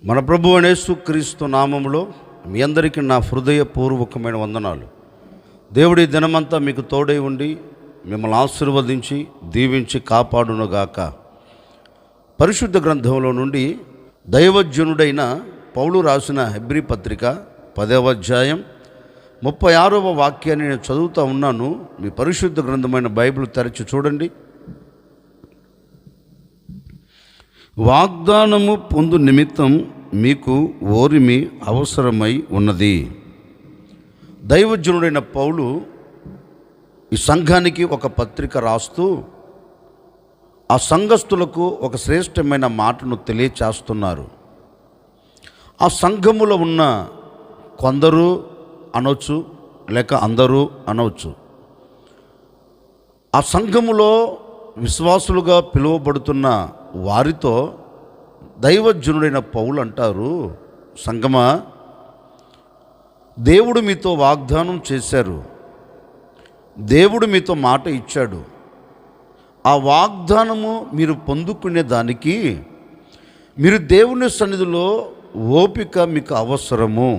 మన ప్రభు యేసుక్రీస్తు నామములో మీ అందరికీ నా హృదయపూర్వకమైన వందనాలు. దేవుడి దినమంతా మీకు తోడై ఉండి మిమ్మల్ని ఆశీర్వదించి దీవించి కాపాడునుగాక. పరిశుద్ధ గ్రంథంలో నుండి దైవజనుడైన పౌలు రాసిన హెబ్రీ పత్రిక 10వ అధ్యాయం 36వ వాక్యాన్ని నేను చదువుతూ ఉన్నాను. మీ పరిశుద్ధ గ్రంథమైన బైబిల్ తెరచి చూడండి. వాగ్దానము పొందు నిమిత్తం మీకు ఓరిమి అవసరమై ఉన్నది. దైవజనుడైన పౌలు ఈ సంఘానికి ఒక పత్రిక రాస్తూ ఆ సంఘస్థులకు ఒక శ్రేష్టమైన మాటను తెలియచేస్తున్నారు. ఆ సంఘములో ఉన్న కొందరు అనవచ్చు, లేక అందరూ అనవచ్చు. ఆ సంఘములో విశ్వాసులుగా పిలువబడుతున్న వారితో దైవజనుడైన పౌలు అంటారు, సంగమా, దేవుడు మీతో వాగ్దానం చేశారు, దేవుడు మీతో మాట ఇచ్చాడు. ఆ వాగ్దానము మీరు పొందుకునే దానికి మీరు దేవుని సన్నిధిలో ఓపిక మీకు అవసరము,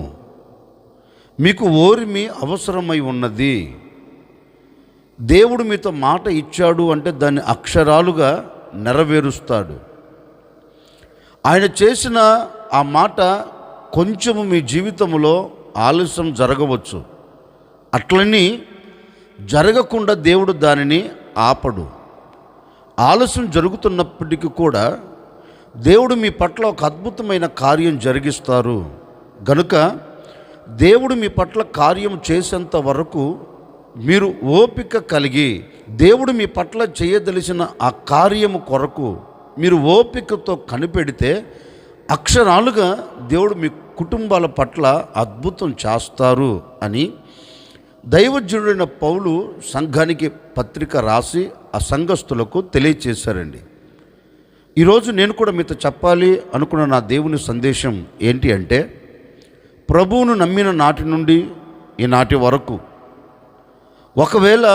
మీకు ఓరిమి అవసరమై ఉన్నది. దేవుడు మీతో మాట ఇచ్చాడు అంటే దాన్ని అక్షరాలుగా నెరవేరుస్తాడు. ఆయన చేసిన ఆ మాట కొంచెము మీ జీవితంలో ఆలస్యం జరగవచ్చు. అట్లని జరగకుండా దేవుడు దానిని ఆపడు. ఆలస్యం జరుగుతున్నప్పటికీ కూడా దేవుడు మీ పట్ల ఒక అద్భుతమైన కార్యం జరిగిస్తారు. గనుక దేవుడు మీ పట్ల కార్యం చేసేంత వరకు మీరు ఓపిక కలిగి దేవుడు మీ పట్ల చేయదలిచిన ఆ కార్యము కొరకు మీరు ఓపికతో కనిపెడితే అక్షరాలుగా దేవుడు మీ కుటుంబాల పట్ల అద్భుతం చేస్తారు అని దైవజనుడైన పౌలు సంఘానికి పత్రిక రాసి ఆ సంఘస్థులకు తెలియచేశారండి. ఈరోజు నేను కూడా మీతో చెప్పాలి అనుకున్న నా దేవుని సందేశం ఏంటి అంటే, ప్రభువును నమ్మిన నాటి నుండి ఈనాటి వరకు ఒకవేళ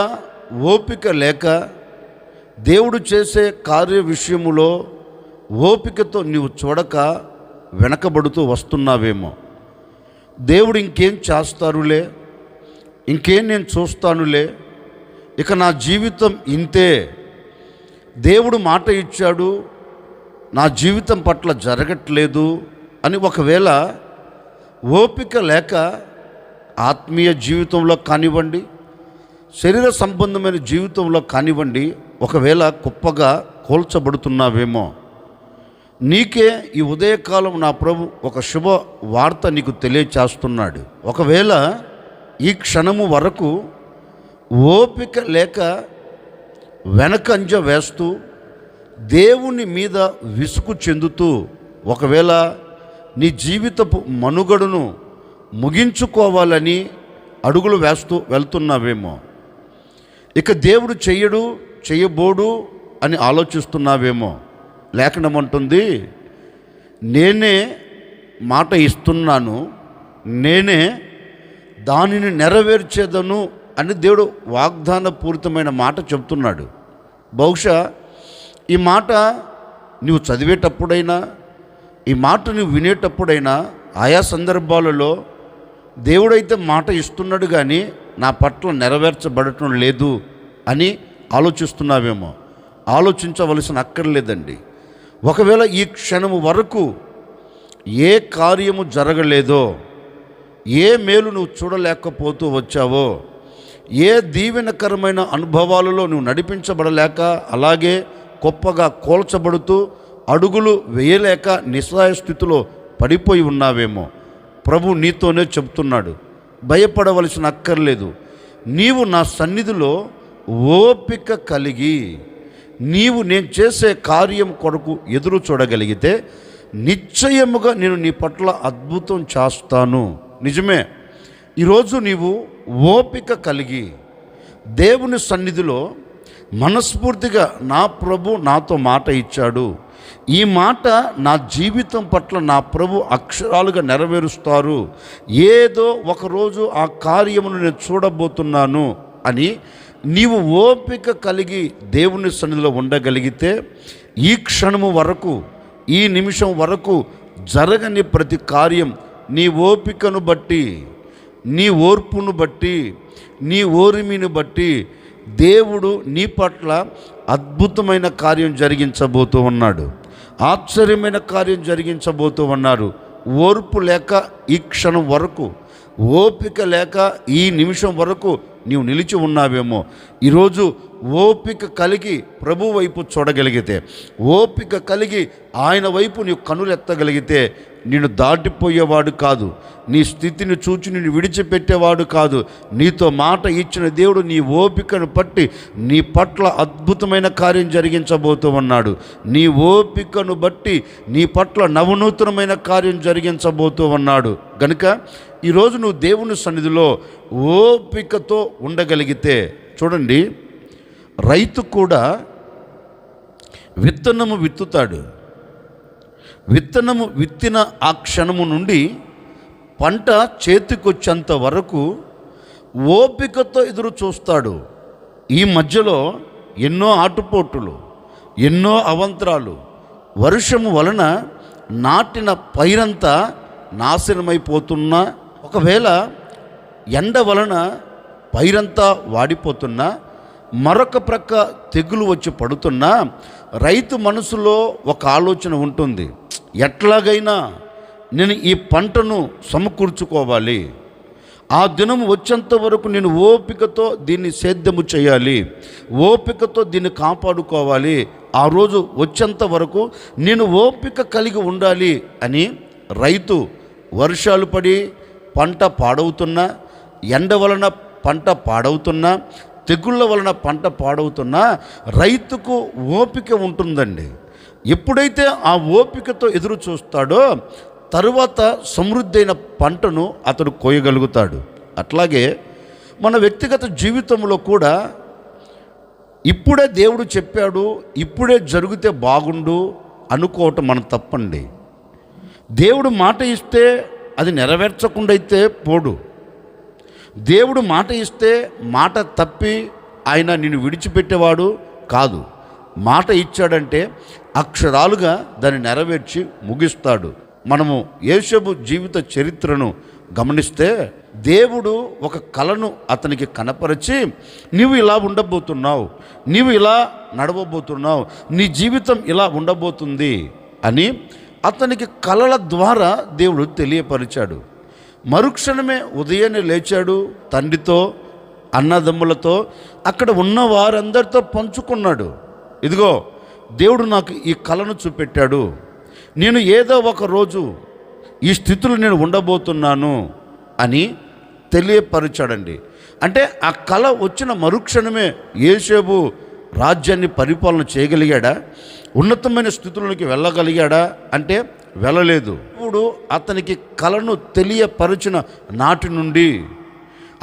ఓపిక లేక దేవుడు చేసే కార్య విషయములో ఓపికతో నీవు చూడక వెనకబడుతూ వస్తున్నావేమో. దేవుడు ఇంకేం చేస్తారులే, ఇంకేం నేను చూస్తానులే, ఇక నా జీవితం ఇంతే, దేవుడు మాట ఇచ్చాడు, నా జీవితం పట్ల జరగట్లేదు అని ఒకవేళ ఓపిక లేక ఆత్మీయ జీవితంలో కానివ్వండి, శరీర సంబంధమైన జీవితంలో కానివ్వండి, ఒకవేళ కుప్పగా కోల్చబడుతున్నావేమో, నీకే ఈ ఉదయకాలం నా ప్రభు ఒక శుభ వార్త నీకు తెలియచేస్తున్నాడు. ఒకవేళ ఈ క్షణము వరకు ఓపిక లేక వెనకంజ వేస్తూ దేవుని మీద విసుగు చెందుతూ ఒకవేళ నీ జీవితపు మనుగడను ముగించుకోవాలని అడుగులు వేస్తూ వెళ్తున్నావేమో, ఇక దేవుడు చెయ్యడు చెయ్యబోడు అని ఆలోచిస్తున్నావేమో. లేఖనమంటుంది, నేనే మాట ఇస్తున్నాను, నేనే దానిని నెరవేర్చేదను అని దేవుడు వాగ్దానపూరితమైన మాట చెప్తున్నాడు. బహుశా ఈ మాట నువ్వు చదివేటప్పుడైనా, ఈ మాట నువ్వు వినేటప్పుడైనా ఆయా సందర్భాలలో దేవుడైతే మాట ఇస్తున్నాడు కానీ నా పట్ల నెరవేర్చబడటం లేదు అని ఆలోచిస్తున్నావేమో. ఆలోచించవలసిన అక్కర్లేదండి. ఒకవేళ ఈ క్షణము వరకు ఏ కార్యము జరగలేదో, ఏ మేలు నువ్వు చూడలేకపోతూ వచ్చావో, ఏ దీవెనకరమైన అనుభవాలలో నువ్వు నడిపించబడలేక అలాగే గొప్పగా కోల్చబడుతూ అడుగులు వేయలేక నిస్సహాయ స్థితిలో పడిపోయి ఉన్నావేమో. ప్రభు నీతోనే చెప్తున్నాడు, భయపడవలసిన అక్కర్లేదు. నీవు నా సన్నిధిలో ఓపిక కలిగి నీవు నేను చేసే కార్యం కొరకు ఎదురు చూడగలిగితే నిశ్చయముగా నేను నీ పట్ల అద్భుతం చేస్తాను. నిజమే, ఈరోజు నీవు ఓపిక కలిగి దేవుని సన్నిధిలో మనస్ఫూర్తిగా నా ప్రభు నాతో మాట ఇచ్చాడు, ఈ మాట నా జీవితం పట్ల నా ప్రభు అక్షరాలుగా నెరవేరుస్తారు, ఏదో ఒకరోజు ఆ కార్యమును నేను చూడబోతున్నాను అని నీవు ఓపిక కలిగి దేవుని సన్నిధిలో ఉండగలిగితే ఈ క్షణము వరకు, ఈ నిమిషం వరకు జరగని ప్రతి కార్యం నీ ఓపికను బట్టి, నీ ఓర్పును బట్టి, నీ ఓరిమిని బట్టి దేవుడు నీ పట్ల అద్భుతమైన కార్యం జరిగించబోతూ ఉన్నాడు. ఆశ్చర్యమైన కార్యం జరిగించబోతూ ఉన్నారు. ఓర్పు లేక ఈ క్షణం వరకు, ఓపిక లేక ఈ నిమిషం వరకు నీవు నిలిచి ఉన్నావేమో. ఈరోజు ఓపిక కలిగి ప్రభు వైపు చూడగలిగితే, ఓపిక కలిగి ఆయన వైపు నీవు కనులెత్తగలిగితే నిన్ను దాటిపోయేవాడు కాదు, నీ స్థితిని చూచి నిన్ను విడిచిపెట్టేవాడు కాదు. నీతో మాట ఇచ్చిన దేవుడు నీ ఓపికను పట్టి నీ పట్ల అద్భుతమైన కార్యం జరిగించబోతూ ఉన్నాడు. నీ ఓపికను బట్టి నీ పట్ల నవనూతనమైన కార్యం జరిగించబోతూ ఉన్నాడు. గనుక ఈరోజు నువ్వు దేవుని సన్నిధిలో ఓపికతో ఉండగలిగితే, చూడండి, రైతు కూడా విత్తనము విత్తుతాడు. విత్తనము విత్తిన ఆ క్షణము నుండి పంట చేతికొచ్చేంత వరకు ఓపికతో ఎదురు చూస్తాడు. ఈ మధ్యలో ఎన్నో ఆటుపోటులు, ఎన్నో అవంతరాలు, వర్షము వలన నాటిన పైరంతా నాశనమైపోతున్నా, ఒకవేళ ఎండ వలన పైరంతా వాడిపోతున్నా, మరొక ప్రక్క తెగులు వచ్చి పడుతున్నా, రైతు మనసులో ఒక ఆలోచన ఉంటుంది, ఎట్లాగైనా నేను ఈ పంటను సమకూర్చుకోవాలి, ఆ దినం వచ్చేంత వరకు నేను ఓపికతో దీన్ని సేద్యము చేయాలి, ఓపికతో దీన్ని కాపాడుకోవాలి, ఆ రోజు వచ్చేంత వరకు నేను ఓపిక కలిగి ఉండాలి అని రైతు వర్షాలు పడి పంట పాడవుతున్నా, ఎండ వలన పంట పాడవుతున్నా, తెగుళ్ళ వలన పంట పాడవుతున్నా రైతుకు ఓపిక ఉంటుందండి. ఎప్పుడైతే ఆ ఓపికతో ఎదురు చూస్తాడో తరువాత సమృద్ధైన పంటను అతడు కోయగలుగుతాడు. అట్లాగే మన వ్యక్తిగత జీవితంలో కూడా ఇప్పుడే దేవుడు చెప్పాడు, ఇప్పుడే జరిగితే బాగుండు అనుకోవటం మన తప్పండి. దేవుడు మాట ఇస్తే అది నెరవేర్చకుండా అయితే పోడు. దేవుడు మాట ఇస్తే మాట తప్పి ఆయన నిన్ను విడిచిపెట్టేవాడు కాదు. మాట ఇచ్చాడంటే అక్షరాలుగా దాన్ని నెరవేర్చి ముగిస్తాడు. మనము యోసేపు జీవిత చరిత్రను గమనిస్తే దేవుడు ఒక కలను అతనికి కనపరిచి, నీవు ఇలా ఉండబోతున్నావు, నీవు ఇలా నడవబోతున్నావు, నీ జీవితం ఇలా ఉండబోతుంది అని అతనికి కలల ద్వారా దేవుడు తెలియపరిచాడు. మరుక్షణమే ఉదయాన్నే లేచాడు, తండ్రితో అన్నదమ్ములతో అక్కడ ఉన్న వారందరితో పంచుకున్నాడు. ఇదిగో దేవుడు నాకు ఈ కలను చూపెట్టాడు, నేను ఏదో ఒక రోజు ఈ స్థితిలో నేను ఉండబోతున్నాను అని తెలియపరిచాడండి. అంటే ఆ కళ వచ్చిన మరుక్షణమే యోసేపు రాజ్యాన్ని పరిపాలన చేయగలిగాడా, ఉన్నతమైన స్థితుల్లోకి వెళ్ళగలిగాడా అంటే వెళ్ళలేదు. ఇప్పుడు అతనికి కళను తెలియపరిచిన నాటి నుండి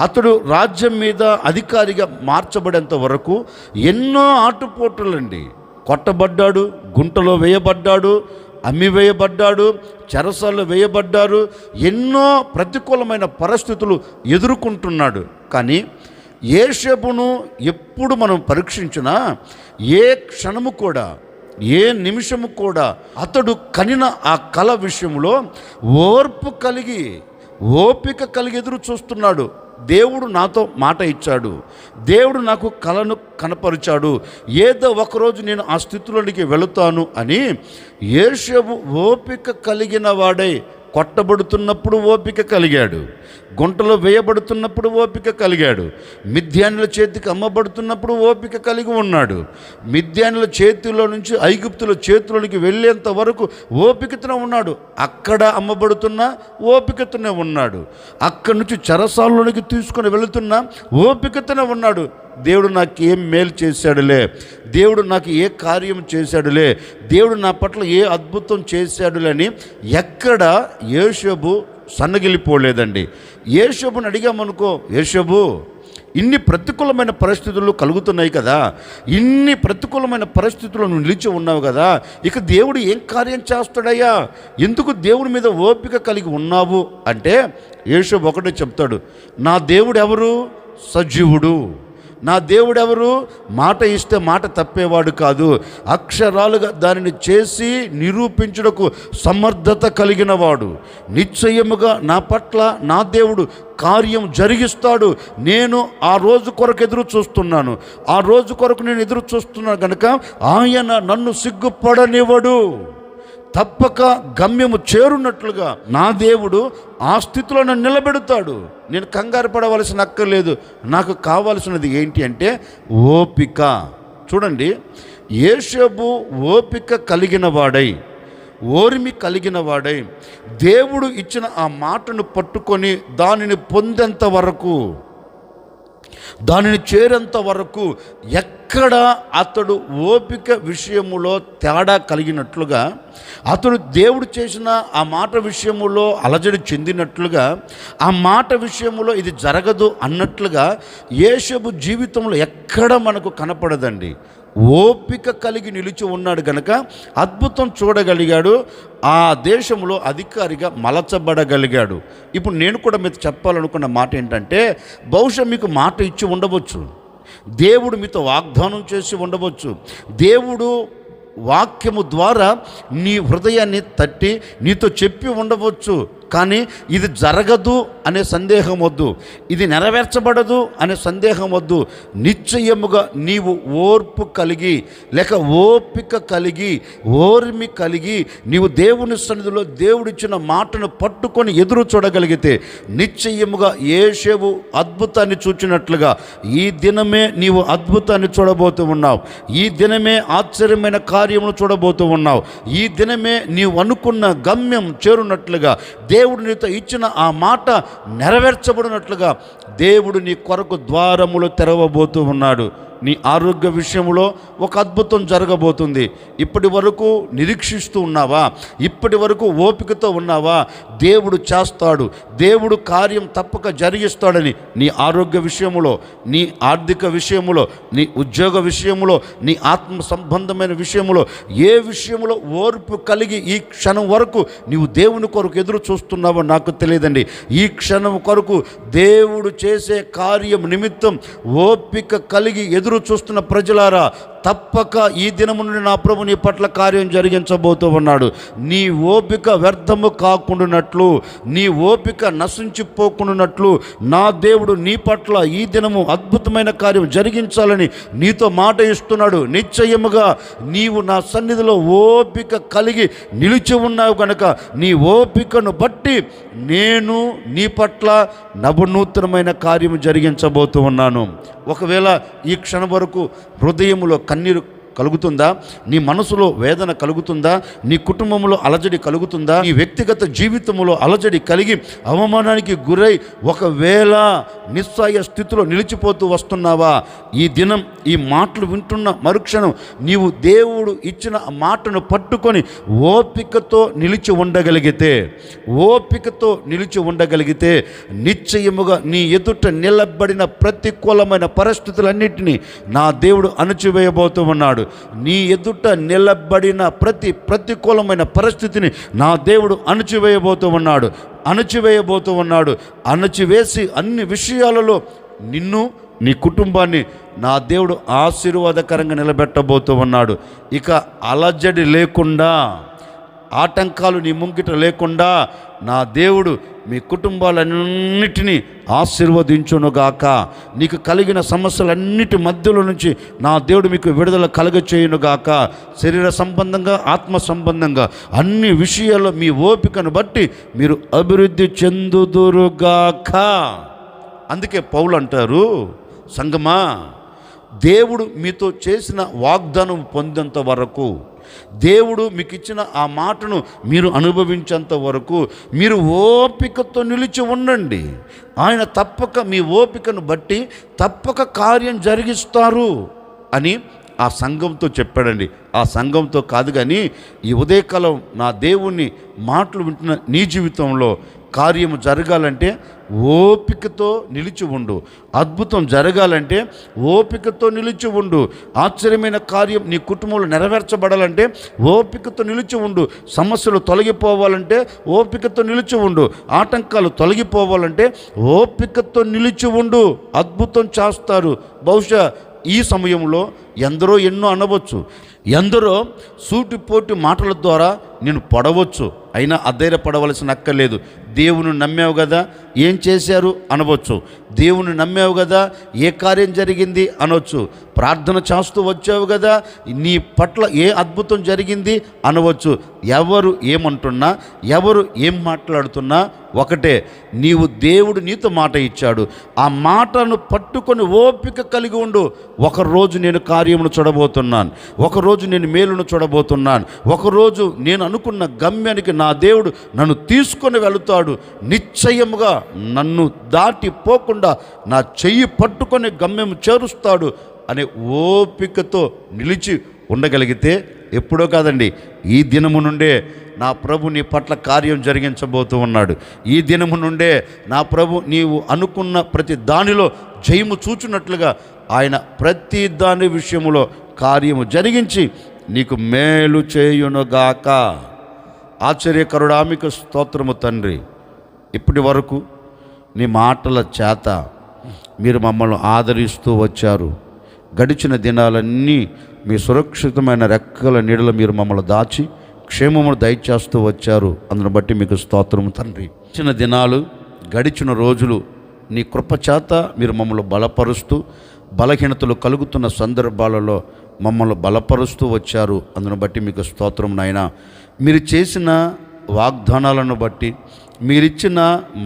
అతడు రాజ్యం మీద అధికారిగా మార్చబడేంత వరకు ఎన్నో ఆటుపోటులండి. కొట్టబడ్డాడు, గుంటలో వేయబడ్డాడు, అమ్మివేయబడ్డాడు, చెరసాల్లో వేయబడ్డారు, ఎన్నో ప్రతికూలమైన పరిస్థితులు ఎదుర్కొంటున్నాడు. కానీ యోసేపును ఎప్పుడు మనం పరీక్షించినా ఏ క్షణము కూడా, ఏ నిమిషము కూడా అతడు కనిన ఆ కళ విషయంలో ఓర్పు కలిగి, ఓపిక కలిగి ఎదురు చూస్తున్నాడు. దేవుడు నాతో మాట ఇచ్చాడు, దేవుడు నాకు కళను కనపరిచాడు, ఏదో ఒకరోజు నేను ఆ స్థితిలోనికి వెళుతాను అని యోసేపు ఓపిక కలిగిన వాడై కొట్టబడుతున్నప్పుడు ఓపిక కలిగాడు, గుంటలో వేయబడుతున్నప్పుడు ఓపిక కలిగాడు, మిద్యానుల చేతికి అమ్మబడుతున్నప్పుడు ఓపిక కలిగి ఉన్నాడు, మిద్యానుల చేతిలో నుంచి ఐగుప్తుల చేతిలోనికి వెళ్ళేంత వరకు ఓపికతోనే ఉన్నాడు. అక్కడ అమ్మబడుతున్నా ఓపికతోనే ఉన్నాడు, అక్కడి నుంచి చెరసాలలోనికి తీసుకొని వెళుతున్నా ఓపికతోనే ఉన్నాడు. దేవుడు నాకు ఏం మేలు చేశాడులే, దేవుడు నాకు ఏ కార్యం చేశాడులే, దేవుడు నా పట్ల ఏ అద్భుతం చేశాడులే అని ఎక్కడ యోసేపు సన్నగిలిపోలేదండి. యోసేపుని అడిగామనుకో, యోసేపు ఇన్ని ప్రతికూలమైన పరిస్థితులు కలుగుతున్నాయి కదా, ఇన్ని ప్రతికూలమైన పరిస్థితుల్లో నువ్వు నిలిచి ఉన్నావు కదా, ఇక దేవుడు ఏం కార్యం చేస్తాడయ్యా, ఎందుకు దేవుడి మీద ఓపిక కలిగి ఉన్నావు అంటే యోసేపు ఒకటే చెప్తాడు, నా దేవుడు ఎవరు? సజీవుడు, నా దేవుడెవరు? మాట ఇస్తే మాట తప్పేవాడు కాదు, అక్షరాలుగా దానిని చేసి నిరూపించుటకు సమర్థత కలిగిన వాడు. నిశ్చయముగా నా పట్ల నా దేవుడు కార్యం జరిగిస్తాడు. నేను ఆ రోజు కొరకు ఎదురు చూస్తున్నాను, ఆ రోజు కొరకు నేను ఎదురు చూస్తున్నాను కనుక ఆయన నన్ను సిగ్గుపడనివ్వడు. తప్పక గమ్యము చేరున్నట్లుగా నా దేవుడు ఆ స్థితిలో నన్ను నిలబెడతాడు. నేను కంగారు పడవలసిన అక్కర్లేదు. నాకు కావాల్సినది ఏంటి అంటే ఓపిక. చూడండి, యోసేపు ఓపిక కలిగిన వాడై, ఓర్మి కలిగిన వాడై దేవుడు ఇచ్చిన ఆ మాటను పట్టుకొని దానిని పొందేంత వరకు, దానిని చేరేంత వరకు ఎక్కడ అతడు ఓపిక విషయములో తేడా కలిగినట్లుగా, అతడు దేవుడు చేసిన ఆ మాట విషయములో అలజడి చెందినట్లుగా, ఆ మాట విషయములో ఇది జరగదు అన్నట్లుగా యోసేపు జీవితంలో ఎక్కడ మనకు కనపడదండి. ఓపిక కలిగి నిలిచి ఉన్నాడు గనక అద్భుతం చూడగలిగాడు, ఆ దేశంలో అధికారిగా మలచబడగలిగాడు. ఇప్పుడు నేను కూడా మీకు చెప్పాలనుకున్న మాట ఏంటంటే, బహుశా మీకు మాట ఇచ్చి ఉండవచ్చు, దేవుడు మీతో వాగ్దానం చేసి ఉండవచ్చు, దేవుడు వాక్యము ద్వారా నీ హృదయాన్ని తట్టి నీతో చెప్పి ఉండవచ్చు. కానీ ఇది జరగదు అనే సందేహం వద్దు, ఇది నెరవేర్చబడదు అనే సందేహం వద్దు. నిశ్చయముగా నీవు ఓర్పు కలిగి, లేక ఓపిక కలిగి, ఓర్మి కలిగి నీవు దేవుని సన్నిధిలో దేవుడిచ్చిన మాటను పట్టుకొని ఎదురు చూడగలిగితే నిశ్చయముగా యోసేపు అద్భుతాన్ని చూచినట్లుగా ఈ దినమే నీవు అద్భుతాన్ని చూడబోతూ ఉన్నావు. ఈ దినమే ఆశ్చర్యమైన కార్యమును చూడబోతూ ఉన్నావు. ఈ దినమే నీవు అనుకున్న గమ్యం చేరున్నట్లుగా, దేవుడు నీతో ఇచ్చిన ఆ మాట నెరవేర్చబడినట్లుగా దేవుడు నీ కొరకు ద్వారములు తెరవబోతూ ఉన్నాడు. నీ ఆరోగ్య విషయంలో ఒక అద్భుతం జరగబోతుంది. ఇప్పటి వరకు నిరీక్షిస్తూ ఉన్నావా? ఇప్పటి వరకు ఓపికతో ఉన్నావా? దేవుడు చేస్తాడు, దేవుడు కార్యం తప్పక జరిగిస్తాడని నీ ఆరోగ్య విషయంలో, నీ ఆర్థిక విషయంలో, నీ ఉద్యోగ విషయంలో, నీ ఆత్మ సంబంధమైన విషయంలో, ఏ విషయంలో ఓర్పు కలిగి ఈ క్షణం వరకు నీవు దేవుని కొరకు ఎదురు చూస్తున్నావో నాకు తెలియదండి. ఈ క్షణం కొరకు దేవుడు చేసే కార్యం నిమిత్తం ఓపిక కలిగి ఎదురు చూస్తున్న ప్రజలారా, తప్పక ఈ దినము నుండి నా ప్రభు నీ పట్ల కార్యం జరిగించబోతూ ఉన్నాడు. నీ ఓపిక వ్యర్థము కాకుండానట్లు, నీ ఓపిక నశించిపోకుండానట్లు నా దేవుడు నీ పట్ల ఈ దినము అద్భుతమైన కార్యం జరిగించాలని నీతో మాట ఇస్తున్నాడు. నిశ్చయముగా నీవు నా సన్నిధిలో ఓపిక కలిగి నిలిచి ఉన్నావు కనుక నీ ఓపికను బట్టి నేను నీ పట్ల నవనూతనమైన కార్యము జరిగించబోతూ ఉన్నాను. ఒకవేళ ఈ క్షణం వరకు హృదయములో కన్నీరు కలుగుతుందా? నీ మనసులో వేదన కలుగుతుందా? నీ కుటుంబంలో అలజడి కలుగుతుందా? నీ వ్యక్తిగత జీవితంలో అలజడి కలిగి అవమానానికి గురై ఒకవేళ నిస్సాయ స్థితిలో నిలిచిపోతూ వస్తున్నావా? ఈ దినం ఈ మాటలు వింటున్న మరుక్షణం నీవు దేవుడు ఇచ్చిన మాటను పట్టుకొని ఓపికతో నిలిచి ఉండగలిగితే, ఓపికతో నిలిచి ఉండగలిగితే నిశ్చయముగా నీ ఎదుట నిలబడిన ప్రతికూలమైన పరిస్థితులన్నింటినీ నా దేవుడు అణచివేయబోతూ ఉన్నాడు. నీ ఎదుట నిలబడిన ప్రతికూలమైన పరిస్థితిని నా దేవుడు అణచివేయబోతూ ఉన్నాడు. అణచివేసి అన్ని విషయాలలో నిన్ను, నీ కుటుంబాన్ని నా దేవుడు ఆశీర్వాదకరంగా నిలబెట్టబోతూ ఉన్నాడు. ఇక అలజడి లేకుండా, ఆటంకాలు నీ ముంగిట లేకుండా నా దేవుడు మీ కుటుంబాలన్నిటినీ ఆశీర్వదించునుగాక. నీకు కలిగిన సమస్యలన్నిటి మధ్యలో నుంచి నా దేవుడు మీకు విడుదల కలగచేయునుగాక. శరీర సంబంధంగా, ఆత్మ సంబంధంగా అన్ని విషయాల్లో మీ ఓపికను బట్టి మీరు అభివృద్ధి చెందుదురుగాక. అందుకే పౌలు అంటారు, సంగమా, దేవుడు మీతో చేసిన వాగ్దానం పొందేంత వరకు, దేవుడు మీకు ఇచ్చిన ఆ మాటను మీరు అనుభవించేంత వరకు మీరు ఓపికతో నిలిచి ఉండండి. ఆయన తప్పక మీ ఓపికను బట్టి తప్పక కార్యం జరిగిస్తారు అని ఆ సంఘంతో చెప్పాడండి. ఆ సంఘంతో కాదు కానీ ఈ ఉదయకాలం నా దేవుని మాటలు వింటున్న నీ జీవితంలో కార్యము జరగాలంటే ఓపికతో నిలిచి ఉండు. అద్భుతం జరగాలంటే ఓపికతో నిలిచి ఉండు. ఆశ్చర్యమైన కార్యం నీ కుటుంబంలో నెరవేర్చబడాలంటే ఓపికతో నిలిచి ఉండు. సమస్యలు తొలగిపోవాలంటే ఓపికతో నిలిచి ఉండు. ఆటంకాలు తొలగిపోవాలంటే ఓపికతో నిలిచి ఉండు. అద్భుతం చేస్తారు. బహుశా ఈ సమయంలో ఎందరో ఎన్నో అనవచ్చు, ఎందరో సూటిపోటి మాటల ద్వారా నేను పడవచ్చు. అయినా అధైర్యపడవలసిన అక్కర్లేదు. దేవుని నమ్మావు కదా, ఏం చేశారు అనవచ్చు. దేవుని నమ్మావు కదా, ఏ కార్యం జరిగింది అనవచ్చు. ప్రార్థన చేస్తూ వచ్చావు కదా, నీ పట్ల ఏ అద్భుతం జరిగింది అనవచ్చు. ఎవరు ఏమంటున్నా, ఎవరు ఏం మాట్లాడుతున్నా ఒకటే, నీవు దేవుడు నీతో మాట ఇచ్చాడు. ఆ మాటను పట్టుకొని ఓపిక కలిగి ఉండు. ఒకరోజు నేను కార్యమును చూడబోతున్నాను, ఒకరోజు నేను మేలును చూడబోతున్నాను, ఒకరోజు నేను అనుకున్న గమ్యానికి నా దేవుడు నన్ను తీసుకొని వెళుతాడు. నిశ్చయముగా నన్ను దాటిపోకుండా నా చెయ్యి పట్టుకొని గమ్యం చేరుస్తాడు అనే ఓపికతో నిలిచి ఉండగలిగితే ఎప్పుడో కాదండి, ఈ దినము నుండే నా ప్రభు నీ పట్ల కార్యం జరిగించబోతూ ఉన్నాడు. ఈ దినము నుండే నా ప్రభు నీవు అనుకున్న ప్రతి దానిలో జయము చూచున్నట్లుగా ఆయన ప్రతి దాని విషయములో కార్యము జరిగించి నీకు మేలు చేయునుగాక. ఆశ్చర్యకరుడా మీకు స్తోత్రము తండ్రి. ఇప్పటి వరకు నీ మాటల చేత మీరు మమ్మల్ని ఆదరిస్తూ వచ్చారు. గడిచిన దినాలన్నీ మీ సురక్షితమైన రెక్కల నీడలో మీరు మమ్మల్ని దాచి క్షేమమును దయచేస్తూ వచ్చారు. అందును బట్టి మీకు స్తోత్రము తండ్రి. గడిచిన దినాలు, గడిచిన రోజులు నీ కృప చేత మీరు మమ్మల్ని బలపరుస్తూ, బలహీనతలు కలుగుతున్న సందర్భాలలో మమ్మల్ని బలపరుస్తూ వచ్చారు. అందును బట్టి మీకు స్తోత్రం నాయనా. మీరు చేసిన వాగ్దానాలను బట్టి, మీరిచ్చిన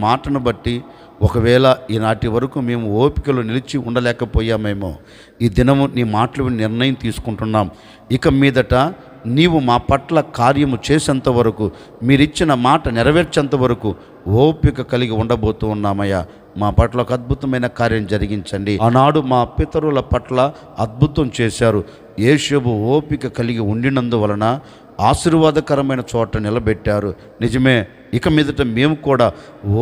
మాటను బట్టి ఒకవేళ ఈనాటి వరకు మేము ఓపికలో నిలిచి ఉండలేకపోయామేమో, ఈ దినము నీ మాటలు నిర్ణయం తీసుకుంటున్నాం. ఇక మీదట నీవు మా పట్ల కార్యము చేసేంత వరకు, మీరిచ్చిన మాట నెరవేర్చేంత వరకు ఓపిక కలిగి ఉండబోతూ ఉన్నామయ్యా. మా పట్ల ఒక అద్భుతమైన కార్యం జరిగించండి. ఆనాడు మా పితరుల పట్ల అద్భుతం చేశారు. యోసేపు ఓపిక కలిగి ఉండినందువలన ఆశీర్వాదకరమైన చోట నిలబెట్టారు. నిజమే, ఇక మీదట మేము కూడా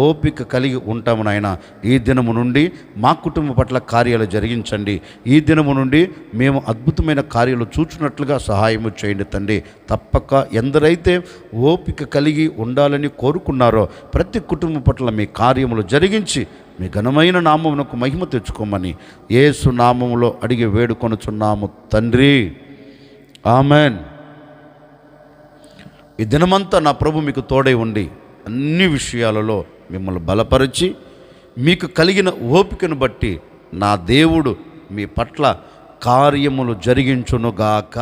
ఓపిక కలిగి ఉంటాము నాయన. ఈ దినము నుండి మా కుటుంబం పట్ల కార్యాలు జరిగించండి. ఈ దినము నుండి మేము అద్భుతమైన కార్యాలు చూచున్నట్లుగా సహాయము చేయండి తండ్రి. తప్పక ఎందరైతే ఓపిక కలిగి ఉండాలని కోరుకున్నారో ప్రతి కుటుంబం పట్ల మీ కార్యములు జరిగించి మీ ఘనమైన నామమునకు మహిమ తెచ్చుకోమని యేసు నామములో అడిగి వేడుకొనుచున్నాము తండ్రి. ఆమెన్. ఈ దినమంతా నా ప్రభు మీకు తోడై ఉండి అన్ని విషయాలలో మిమ్మల్ని బలపరిచి మీకు కలిగిన ఓపికను బట్టి నా దేవుడు మీ పట్ల కార్యములు జరిగించునుగాక.